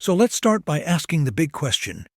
So let's start by asking the big question.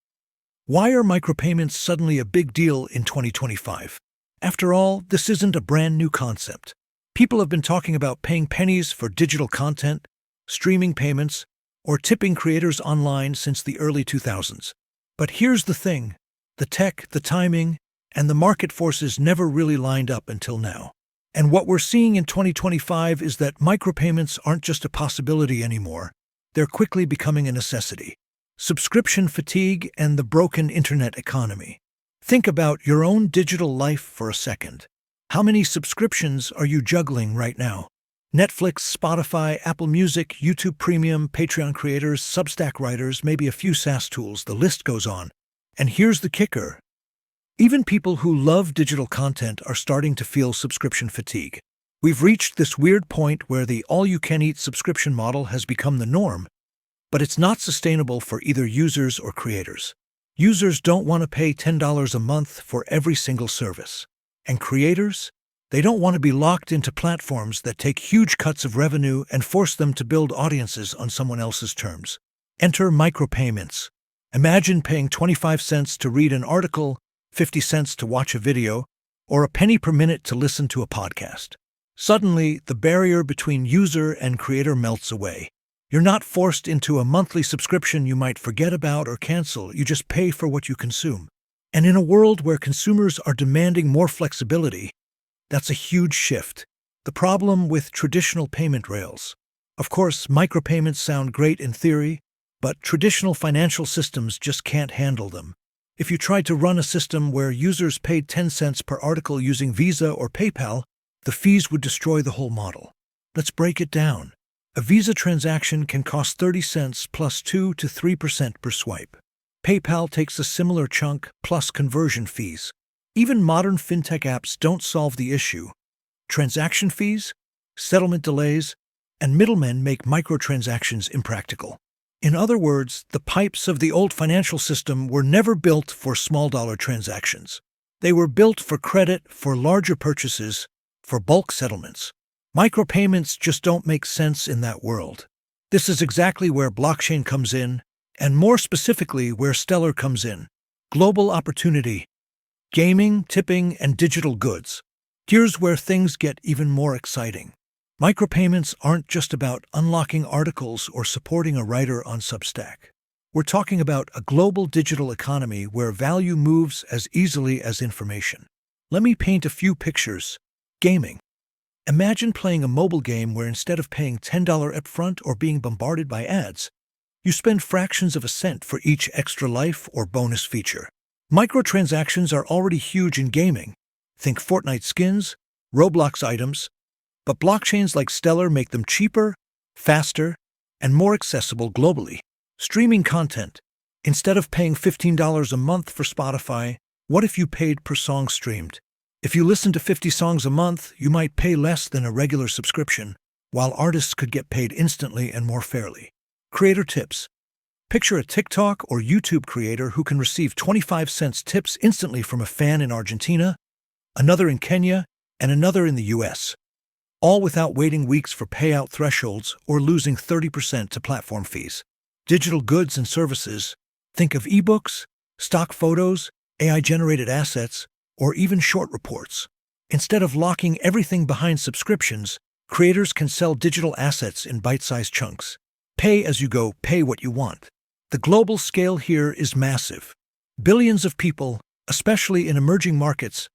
Why are micropayments suddenly a big deal in 2025? After all, this isn't a brand new concept. People have been talking about paying pennies for digital content, streaming payments, or tipping creators online since the early 2000s. But here's the thing. The tech, the timing, and the market forces never really lined up until now. And what we're seeing in 2025 is that micropayments aren't just a possibility anymore. They're quickly becoming a necessity. Subscription fatigue and the broken internet economy. Think about your own digital life for a second. How many subscriptions are you juggling right now? Netflix, Spotify, Apple Music, YouTube Premium, Patreon creators, Substack writers, maybe a few SaaS tools, the list goes on. And here's the kicker. Even people who love digital content are starting to feel subscription fatigue. We've reached this weird point where the all-you-can-eat subscription model has become the norm, but it's not sustainable for either users or creators. Users don't want to pay $10 a month for every single service. And creators? They don't want to be locked into platforms that take huge cuts of revenue and force them to build audiences on someone else's terms. Enter micropayments. Imagine paying 25 cents to read an article, 50 cents to watch a video, or a penny per minute to listen to a podcast. Suddenly, the barrier between user and creator melts away. You're not forced into a monthly subscription you might forget about or cancel. You just pay for what you consume. And in a world where consumers are demanding more flexibility, that's a huge shift. The problem with traditional payment rails. Of course, micropayments sound great in theory, but traditional financial systems just can't handle them. If you tried to run a system where users paid 10 cents per article using Visa or PayPal, the fees would destroy the whole model. Let's break it down. A Visa transaction can cost 30 cents plus 2 to 3% per swipe. PayPal takes a similar chunk plus conversion fees. Even modern fintech apps don't solve the issue. Transaction fees, settlement delays, and middlemen make microtransactions impractical. In other words, the pipes of the old financial system were never built for small-dollar transactions. They were built for credit, for larger purchases, for bulk settlements. Micropayments just don't make sense in that world. This is exactly where blockchain comes in, and more specifically where Stellar comes in. Global opportunity. Gaming, tipping, and digital goods. Here's where things get even more exciting. Micropayments aren't just about unlocking articles or supporting a writer on Substack. We're talking about a global digital economy where value moves as easily as information. Let me paint a few pictures. Gaming. Imagine playing a mobile game where instead of paying $10 upfront or being bombarded by ads, you spend fractions of a cent for each extra life or bonus feature. Microtransactions are already huge in gaming. Think Fortnite skins, Roblox items, but blockchains like Stellar make them cheaper, faster, and more accessible globally. Streaming content. Instead of paying $15 a month for Spotify, what if you paid per song streamed? If you listen to 50 songs a month, you might pay less than a regular subscription, while artists could get paid instantly and more fairly. Creator tips. Picture a TikTok or YouTube creator who can receive 25 cents tips instantly from a fan in Argentina, another in Kenya, and another in the US, all without waiting weeks for payout thresholds or losing 30% to platform fees. Digital goods and services. Think of ebooks, stock photos, AI-generated assets, or even short reports. Instead of locking everything behind subscriptions, creators can sell digital assets in bite-sized chunks. Pay as you go, pay what you want. The global scale here is massive. Billions of people, especially in emerging markets,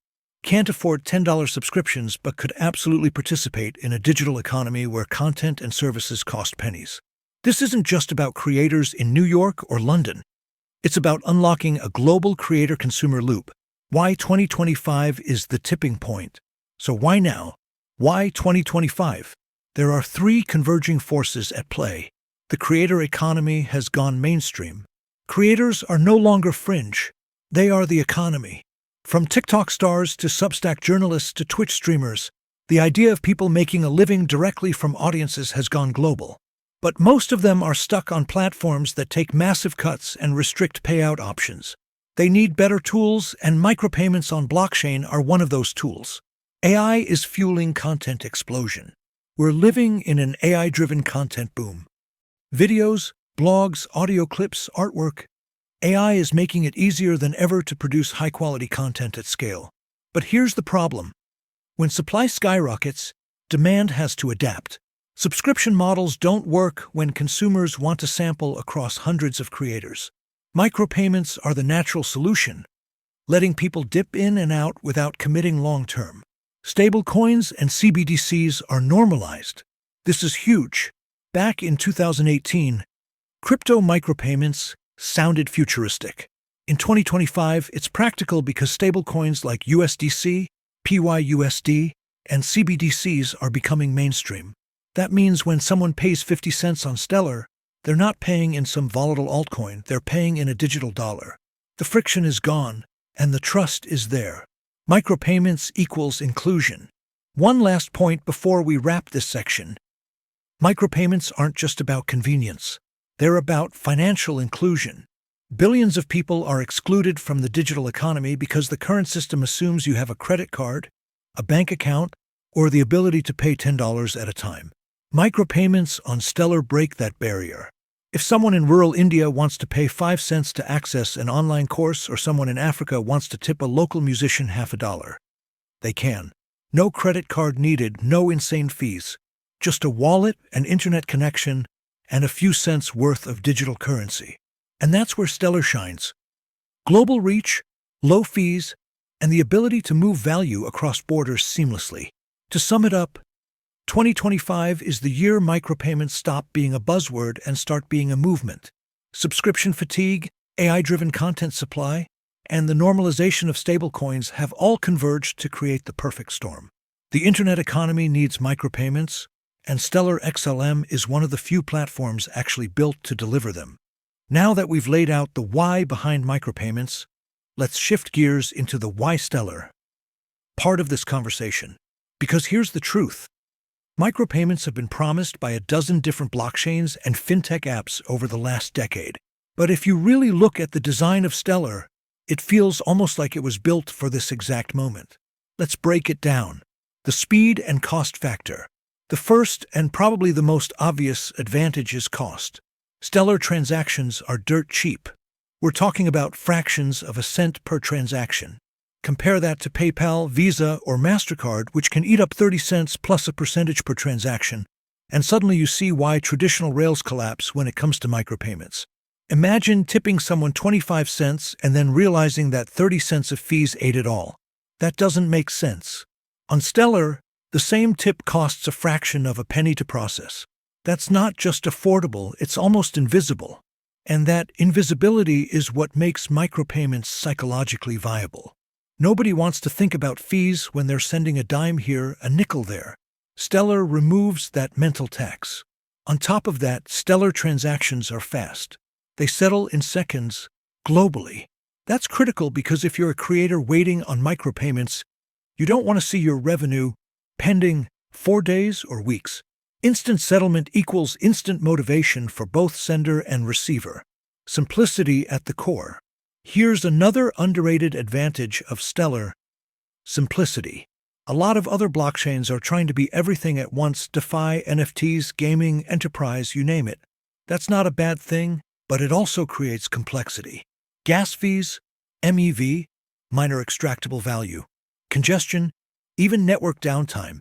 can't afford $10 subscriptions but could absolutely participate in a digital economy where content and services cost pennies. This isn't just about creators in New York or London. It's about unlocking a global creator-consumer loop. Why 2025 is the tipping point. So why now? Why 2025? There are three converging forces at play. The creator economy has gone mainstream. Creators are no longer fringe. They are the economy. From TikTok stars to Substack journalists to Twitch streamers, the idea of people making a living directly from audiences has gone global. But most of them are stuck on platforms that take massive cuts and restrict payout options. They need better tools, and micropayments on blockchain are one of those tools. AI is fueling content explosion. We're living in an AI-driven content boom. Videos, blogs, audio clips, artwork. AI is making it easier than ever to produce high-quality content at scale. But here's the problem. When supply skyrockets, demand has to adapt. Subscription models don't work when consumers want to sample across hundreds of creators. Micropayments are the natural solution, letting people dip in and out without committing long-term. Stablecoins and CBDCs are normalized. This is huge. Back in 2018, crypto micropayments sounded futuristic. In 2025, it's practical because stablecoins like USDC, PYUSD, and CBDCs are becoming mainstream. That means when someone pays 50 cents on Stellar, they're not paying in some volatile altcoin, they're paying in a digital dollar. The friction is gone, and the trust is there. Micropayments equals inclusion. One last point before we wrap this section. Micropayments aren't just about convenience. They're about financial inclusion. Billions of people are excluded from the digital economy because the current system assumes you have a credit card, a bank account, or the ability to pay $10 at a time. Micropayments on Stellar break that barrier. If someone in rural India wants to pay 5 cents to access an online course or someone in Africa wants to tip a local musician $50, they can. No credit card needed, no insane fees. Just a wallet, an internet connection, and a few cents worth of digital currency. And that's where Stellar shines. Global reach, low fees, and the ability to move value across borders seamlessly. To sum it up, 2025 is the year micropayments stop being a buzzword and start being a movement. Subscription fatigue, AI-driven content supply, and the normalization of stablecoins have all converged to create the perfect storm. The internet economy needs micropayments, and Stellar XLM is one of the few platforms actually built to deliver them. Now that we've laid out the why behind micropayments, let's shift gears into the why Stellar part of this conversation. Because here's the truth. Micropayments have been promised by a dozen different blockchains and fintech apps over the last decade. But if you really look at the design of Stellar, it feels almost like it was built for this exact moment. Let's break it down. The speed and cost factor. The first and probably the most obvious advantage is cost. Stellar transactions are dirt cheap. We're talking about fractions of a cent per transaction. Compare that to PayPal, Visa, or MasterCard, which can eat up 30 cents plus a percentage per transaction, and suddenly you see why traditional rails collapse when it comes to micropayments. Imagine tipping someone 25 cents and then realizing that 30 cents of fees ate it all. That doesn't make sense. On Stellar, the same tip costs a fraction of a penny to process. That's not just affordable, it's almost invisible. And that invisibility is what makes micropayments psychologically viable. Nobody wants to think about fees when they're sending a dime here, a nickel there. Stellar removes that mental tax. On top of that, Stellar transactions are fast. They settle in seconds, globally. That's critical because if you're a creator waiting on micropayments, you don't want to see your revenue pending 4 days or weeks. Instant settlement equals instant motivation for both sender and receiver. Simplicity at the core. Here's another underrated advantage of Stellar: simplicity. A lot of other blockchains are trying to be everything at once: DeFi, NFTs, gaming, enterprise, you name it. That's not a bad thing, but it also creates complexity. Gas fees, MEV, minor extractable value, congestion, even network downtime.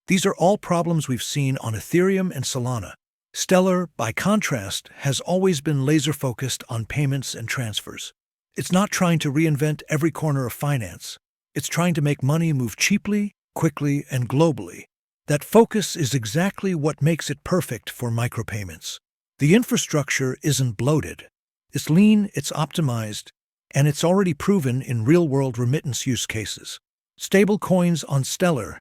These are all problems we've seen on Ethereum and Solana. Stellar, by contrast, has always been laser-focused on payments and transfers. It's not trying to reinvent every corner of finance. It's trying to make money move cheaply, quickly, and globally. That focus is exactly what makes it perfect for micropayments. The infrastructure isn't bloated. It's lean, it's optimized, and it's already proven in real-world remittance use cases. Stablecoins on Stellar,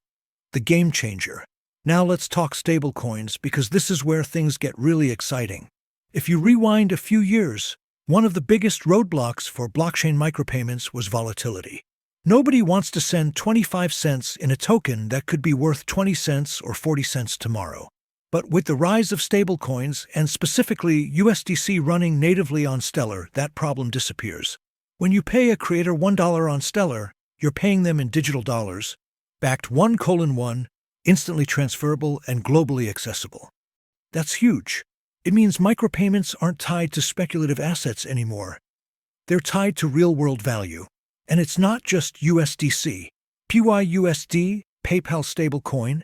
the game changer. Now let's talk stablecoins because this is where things get really exciting. If you rewind a few years, one of the biggest roadblocks for blockchain micropayments was volatility. Nobody wants to send 25 cents in a token that could be worth 20 cents or 40 cents tomorrow. But with the rise of stablecoins, and specifically USDC running natively on Stellar, that problem disappears. When you pay a creator $1 on Stellar, you're paying them in digital dollars, backed 1:1, instantly transferable and globally accessible. That's huge. It means micropayments aren't tied to speculative assets anymore. They're tied to real-world value. And it's not just USDC. PYUSD, PayPal stablecoin,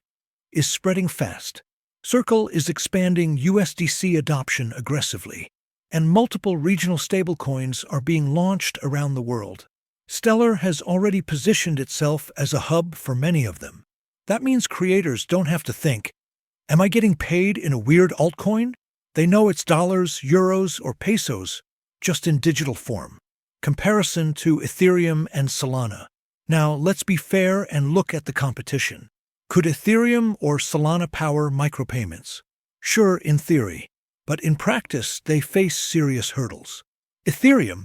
is spreading fast. Circle is expanding USDC adoption aggressively, and multiple regional stablecoins are being launched around the world. Stellar has already positioned itself as a hub for many of them. That means creators don't have to think, am I getting paid in a weird altcoin? They know it's dollars, euros, or pesos, just in digital form. Comparison to Ethereum and Solana. Now, let's be fair and look at the competition. Could Ethereum or Solana power micropayments? Sure, in theory, but in practice, they face serious hurdles. Ethereum,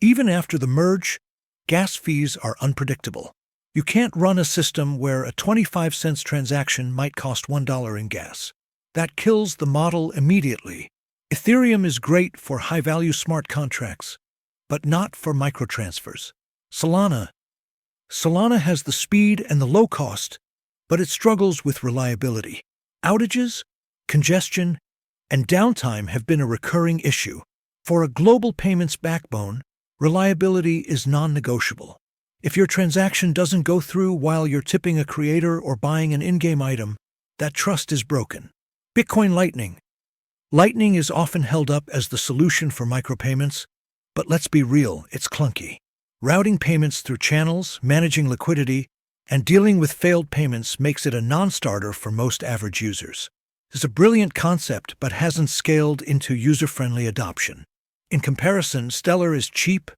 even after the merge, gas fees are unpredictable. You can't run a system where a 25-cent transaction might cost $1 in gas. That kills the model immediately. Ethereum is great for high-value smart contracts, but not for microtransfers. Solana has the speed and the low cost, but it struggles with reliability. Outages, congestion, and downtime have been a recurring issue. For a global payments backbone, reliability is non-negotiable. If your transaction doesn't go through while you're tipping a creator or buying an in-game item, that trust is broken. Bitcoin Lightning. Lightning is often held up as the solution for micropayments, but let's be real, it's clunky. Routing payments through channels, managing liquidity, and dealing with failed payments makes it a non-starter for most average users. It's a brilliant concept, but hasn't scaled into user-friendly adoption. In comparison, Stellar is cheap,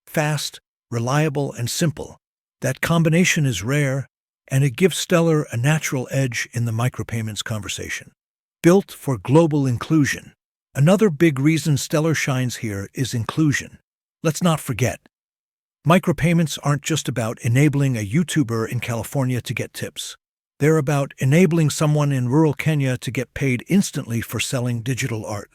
fast, reliable, and simple. That combination is rare, and it gives Stellar a natural edge in the micropayments conversation. Built for global inclusion. Another big reason Stellar shines here is inclusion. Let's not forget, micropayments aren't just about enabling a YouTuber in California to get tips. They're about enabling someone in rural Kenya to get paid instantly for selling digital art.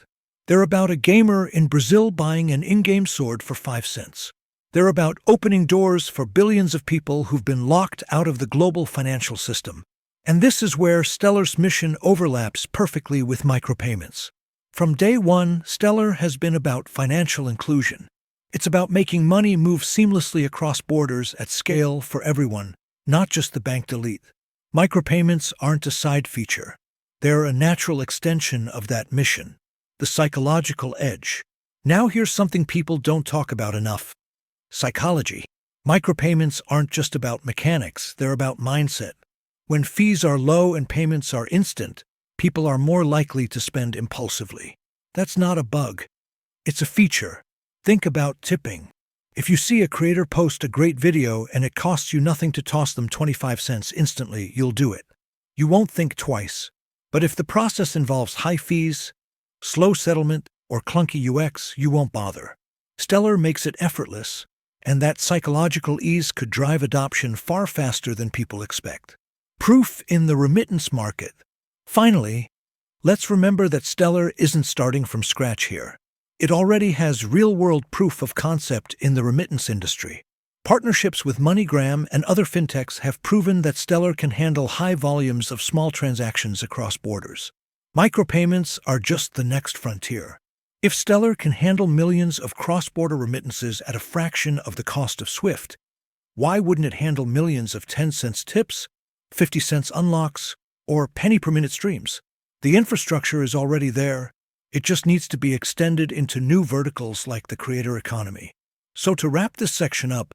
They're about a gamer in Brazil buying an in-game sword for 5 cents. They're about opening doors for billions of people who've been locked out of the global financial system. And this is where Stellar's mission overlaps perfectly with micropayments. From day one, Stellar has been about financial inclusion. It's about making money move seamlessly across borders at scale for everyone, not just the banked elite. Micropayments aren't a side feature. They're a natural extension of that mission. The psychological edge. Now here's something people don't talk about enough. Psychology. Micropayments aren't just about mechanics, they're about mindset. When fees are low and payments are instant, people are more likely to spend impulsively. That's not a bug. It's a feature. Think about tipping. If you see a creator post a great video and it costs you nothing to toss them 25 cents instantly, you'll do it. You won't think twice. But if the process involves high fees, slow settlement, or clunky UX, you won't bother. Stellar makes it effortless, and that psychological ease could drive adoption far faster than people expect. Proof in the remittance market. Finally, let's remember that Stellar isn't starting from scratch here. It already has real-world proof of concept in the remittance industry. Partnerships with MoneyGram and other fintechs have proven that Stellar can handle high volumes of small transactions across borders. Micropayments are just the next frontier. If Stellar can handle millions of cross-border remittances at a fraction of the cost of SWIFT, why wouldn't it handle millions of 10-cent tips, 50-cent unlocks, or penny-per-minute streams? The infrastructure is already there. It just needs to be extended into new verticals like the creator economy. So to wrap this section up,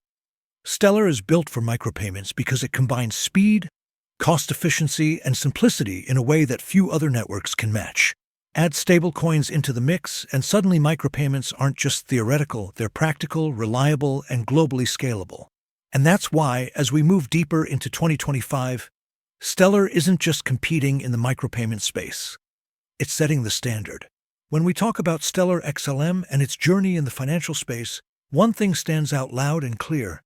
Stellar is built for micropayments because it combines speed, cost efficiency, and simplicity in a way that few other networks can match. Add stablecoins into the mix, and suddenly micropayments aren't just theoretical, they're practical, reliable, and globally scalable. And that's why, as we move deeper into 2025, Stellar isn't just competing in the micropayment space. It's setting the standard. When we talk about Stellar XLM and its journey in the financial space, one thing stands out loud and clear.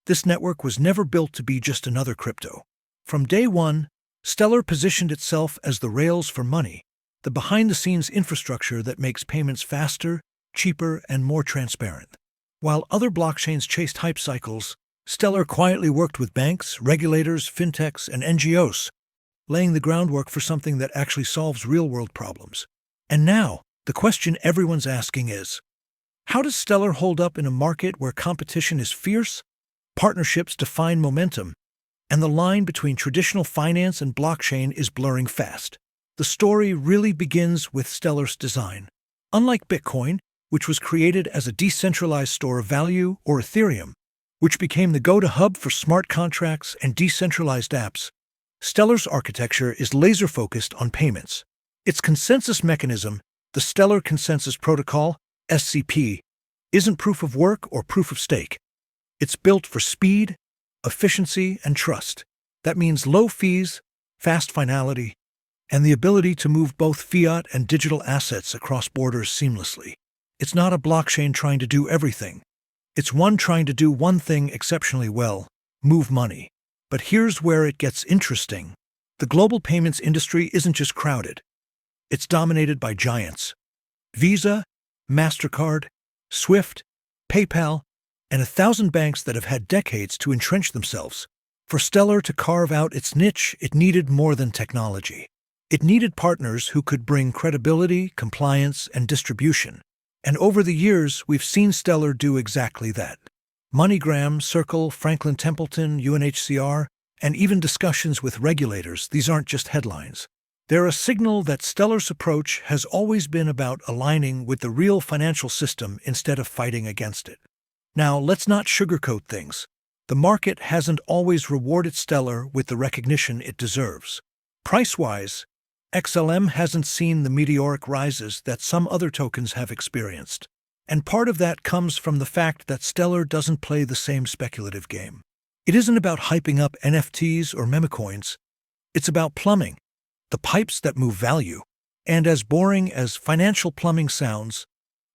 This network was never built to be just another crypto. From day one, Stellar positioned itself as the rails for money, the behind-the-scenes infrastructure that makes payments faster, cheaper, and more transparent. While other blockchains chased hype cycles, Stellar quietly worked with banks, regulators, fintechs, and NGOs, laying the groundwork for something that actually solves real-world problems. And now, the question everyone's asking is, how does Stellar hold up in a market where competition is fierce, partnerships define momentum, and the line between traditional finance and blockchain is blurring fast? The story really begins with Stellar's design. Unlike Bitcoin, which was created as a decentralized store of value, or Ethereum, which became the go-to hub for smart contracts and decentralized apps, Stellar's architecture is laser-focused on payments. Its consensus mechanism, the Stellar Consensus Protocol, SCP, isn't proof of work or proof of stake. It's built for speed, efficiency, and trust. That means low fees, fast finality, and the ability to move both fiat and digital assets across borders seamlessly. It's not a blockchain trying to do everything. It's one trying to do one thing exceptionally well: move money. But here's where it gets interesting. The global payments industry isn't just crowded. It's dominated by giants: Visa, MasterCard, Swift, PayPal, and 1,000 banks that have had decades to entrench themselves. For Stellar to carve out its niche, it needed more than technology. It needed partners who could bring credibility, compliance, and distribution. And over the years, we've seen Stellar do exactly that. MoneyGram, Circle, Franklin Templeton, UNHCR, and even discussions with regulators, these aren't just headlines. They're a signal that Stellar's approach has always been about aligning with the real financial system instead of fighting against it. Now, let's not sugarcoat things. The market hasn't always rewarded Stellar with the recognition it deserves. Price-wise, XLM hasn't seen the meteoric rises that some other tokens have experienced. And part of that comes from the fact that Stellar doesn't play the same speculative game. It isn't about hyping up NFTs or memecoins. It's about plumbing, the pipes that move value. And as boring as financial plumbing sounds,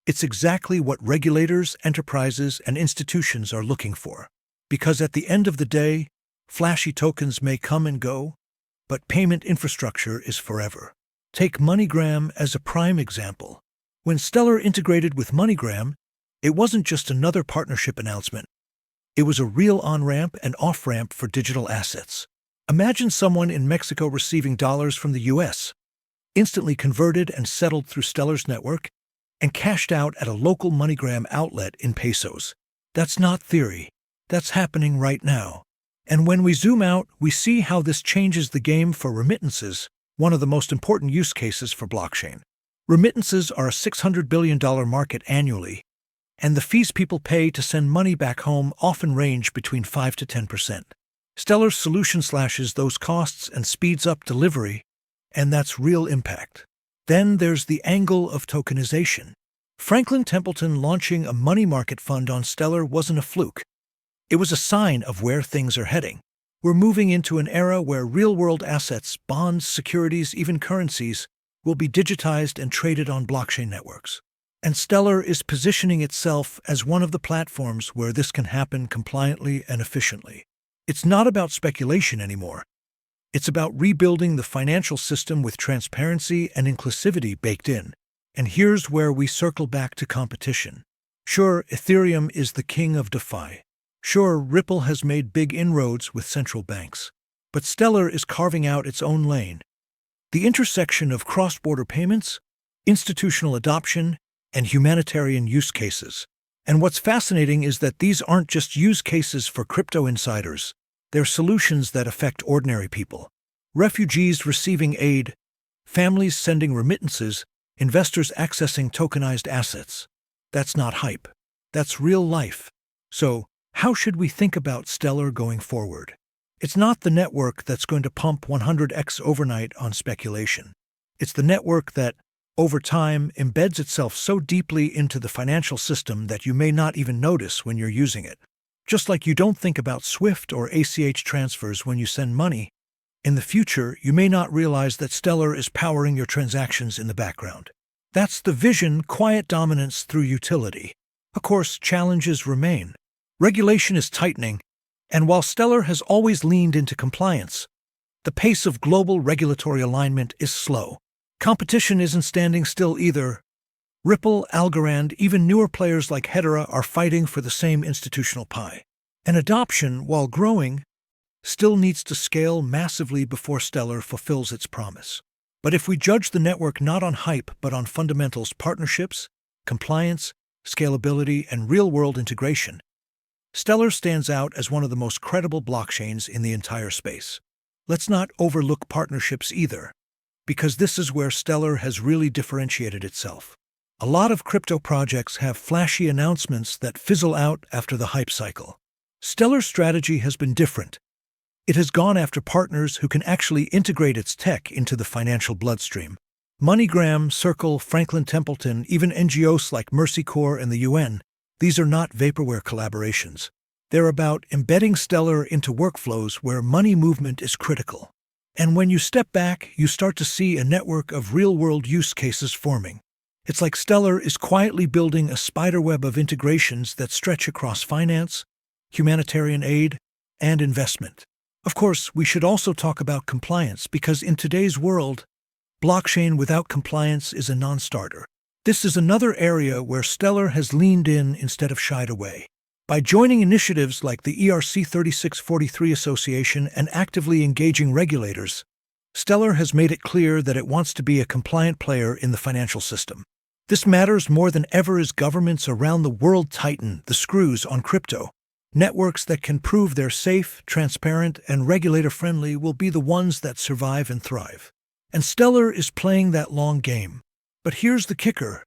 it's exactly what regulators, enterprises, and institutions are looking for. Because at the end of the day, flashy tokens may come and go, but payment infrastructure is forever. Take MoneyGram as a prime example. When Stellar integrated with MoneyGram, it wasn't just another partnership announcement. It was a real on-ramp and off-ramp for digital assets. Imagine someone in Mexico receiving dollars from the US, instantly converted and settled through Stellar's network, and cashed out at a local MoneyGram outlet in pesos. That's not theory. That's happening right now. And when we zoom out, we see how this changes the game for remittances, one of the most important use cases for blockchain. Remittances are a $600 billion market annually, and the fees people pay to send money back home often range between 5 to 10%. Stellar's solution slashes those costs and speeds up delivery, and that's real impact. Then there's the angle of tokenization. Franklin Templeton launching a money market fund on Stellar wasn't a fluke. It was a sign of where things are heading. We're moving into an era where real-world assets, bonds, securities, even currencies, will be digitized and traded on blockchain networks. And Stellar is positioning itself as one of the platforms where this can happen compliantly and efficiently. It's not about speculation anymore. It's about rebuilding the financial system with transparency and inclusivity baked in. And here's where we circle back to competition. Sure, Ethereum is the king of DeFi. Sure, Ripple has made big inroads with central banks. But Stellar is carving out its own lane. The intersection of cross-border payments, institutional adoption, and humanitarian use cases. And what's fascinating is that these aren't just use cases for crypto insiders. They're solutions that affect ordinary people. Refugees receiving aid, families sending remittances, investors accessing tokenized assets. That's not hype. That's real life. So, how should we think about Stellar going forward? It's not the network that's going to pump 100x overnight on speculation. It's the network that, over time, embeds itself so deeply into the financial system that you may not even notice when you're using it. Just like you don't think about SWIFT or ACH transfers when you send money, in the future you may not realize that Stellar is powering your transactions in the background. That's the vision: quiet dominance through utility. Of course, challenges remain. Regulation is tightening, and while Stellar has always leaned into compliance, the pace of global regulatory alignment is slow. Competition isn't standing still either. Ripple, Algorand, even newer players like Hedera are fighting for the same institutional pie. And adoption, while growing, still needs to scale massively before Stellar fulfills its promise. But if we judge the network not on hype but on fundamentals, partnerships, compliance, scalability, and real-world integration, Stellar stands out as one of the most credible blockchains in the entire space. Let's not overlook partnerships either, because this is where Stellar has really differentiated itself. A lot of crypto projects have flashy announcements that fizzle out after the hype cycle. Stellar's strategy has been different. It has gone after partners who can actually integrate its tech into the financial bloodstream. MoneyGram, Circle, Franklin Templeton, even NGOs like Mercy Corps and the UN, these are not vaporware collaborations. They're about embedding Stellar into workflows where money movement is critical. And when you step back, you start to see a network of real-world use cases forming. It's like Stellar is quietly building a spiderweb of integrations that stretch across finance, humanitarian aid, and investment. Of course, we should also talk about compliance because in today's world, blockchain without compliance is a non-starter. This is another area where Stellar has leaned in instead of shied away. By joining initiatives like the ERC 3643 Association and actively engaging regulators, Stellar has made it clear that it wants to be a compliant player in the financial system. This matters more than ever as governments around the world tighten the screws on crypto. Networks that can prove they're safe, transparent, and regulator-friendly will be the ones that survive and thrive. And Stellar is playing that long game. But here's the kicker.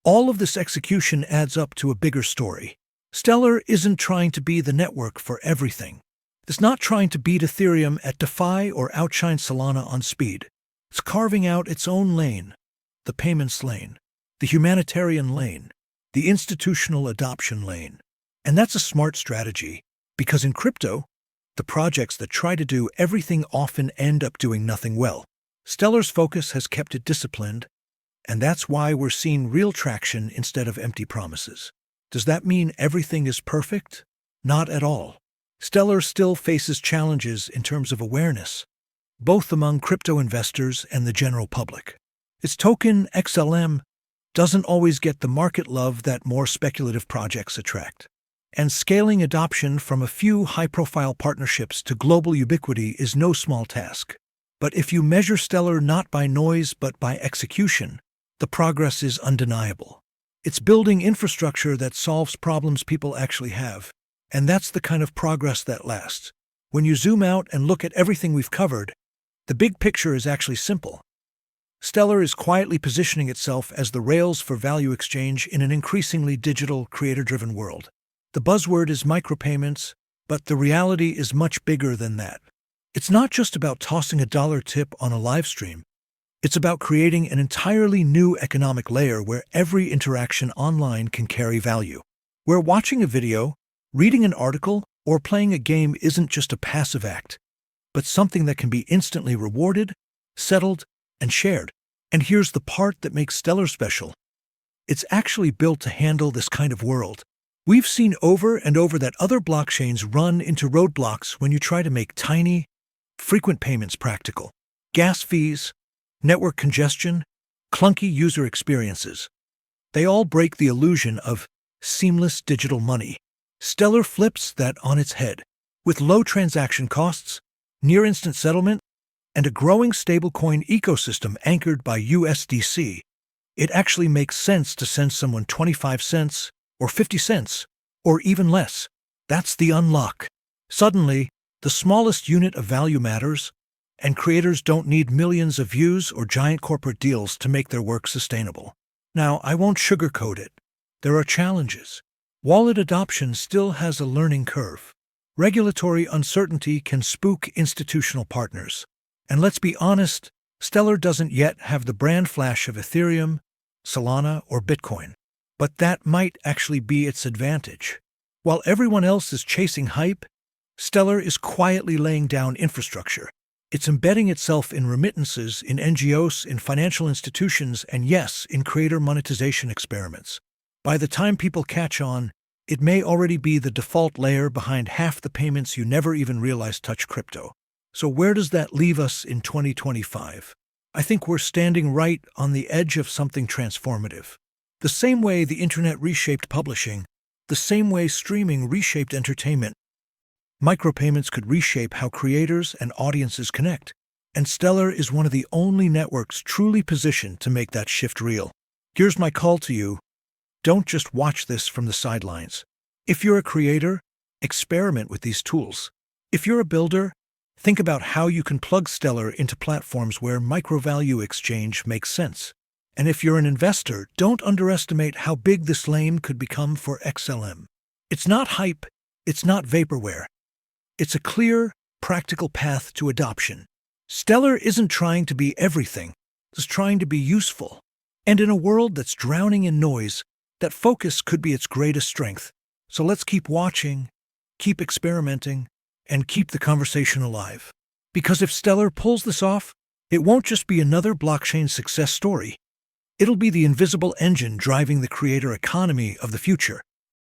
All of this execution adds up to a bigger story. Stellar isn't trying to be the network for everything. It's not trying to beat Ethereum at DeFi or outshine Solana on speed. It's carving out its own lane, the payments lane, the humanitarian lane, the institutional adoption lane. And that's a smart strategy, because in crypto, the projects that try to do everything often end up doing nothing well. Stellar's focus has kept it disciplined, and that's why we're seeing real traction instead of empty promises. Does that mean everything is perfect? Not at all. Stellar still faces challenges in terms of awareness, both among crypto investors and the general public. Its token, XLM, doesn't always get the market love that more speculative projects attract. And scaling adoption from a few high-profile partnerships to global ubiquity is no small task. But if you measure Stellar not by noise but by execution, the progress is undeniable. It's building infrastructure that solves problems people actually have, and that's the kind of progress that lasts. When you zoom out and look at everything we've covered, the big picture is actually simple. Stellar is quietly positioning itself as the rails for value exchange in an increasingly digital, creator-driven world. The buzzword is micropayments, but the reality is much bigger than that. It's not just about tossing a dollar tip on a live stream. It's about creating an entirely new economic layer where every interaction online can carry value. Where watching a video, reading an article, or playing a game isn't just a passive act, but something that can be instantly rewarded, settled, and shared. And here's the part that makes Stellar special. It's actually built to handle this kind of world. We've seen over and over that other blockchains run into roadblocks when you try to make tiny, frequent payments practical. Gas fees, network congestion, clunky user experiences. They all break the illusion of seamless digital money. Stellar flips that on its head. With low transaction costs, near-instant settlement, and a growing stablecoin ecosystem anchored by USDC, it actually makes sense to send someone 25 cents or 50 cents, or even less. That's the unlock. Suddenly, the smallest unit of value matters, and creators don't need millions of views or giant corporate deals to make their work sustainable. Now, I won't sugarcoat it. There are challenges. Wallet adoption still has a learning curve. Regulatory uncertainty can spook institutional partners. And let's be honest, Stellar doesn't yet have the brand flash of Ethereum, Solana, or Bitcoin. But that might actually be its advantage. While everyone else is chasing hype, Stellar is quietly laying down infrastructure. It's embedding itself in remittances, in NGOs, in financial institutions, and yes, in creator monetization experiments. By the time people catch on, it may already be the default layer behind half the payments you never even realized touch crypto. So where does that leave us in 2025? I think we're standing right on the edge of something transformative. The same way the internet reshaped publishing, the same way streaming reshaped entertainment, micropayments could reshape how creators and audiences connect. And Stellar is one of the only networks truly positioned to make that shift real. Here's my call to you. Don't just watch this from the sidelines. If you're a creator, experiment with these tools. If you're a builder, think about how you can plug Stellar into platforms where micro-value exchange makes sense. And if you're an investor, don't underestimate how big this lane could become for XLM. It's not hype, it's not vaporware. It's a clear, practical path to adoption. Stellar isn't trying to be everything, it's trying to be useful. And in a world that's drowning in noise, that focus could be its greatest strength. So let's keep watching, keep experimenting, and keep the conversation alive. Because if Stellar pulls this off, it won't just be another blockchain success story. It'll be the invisible engine driving the creator economy of the future.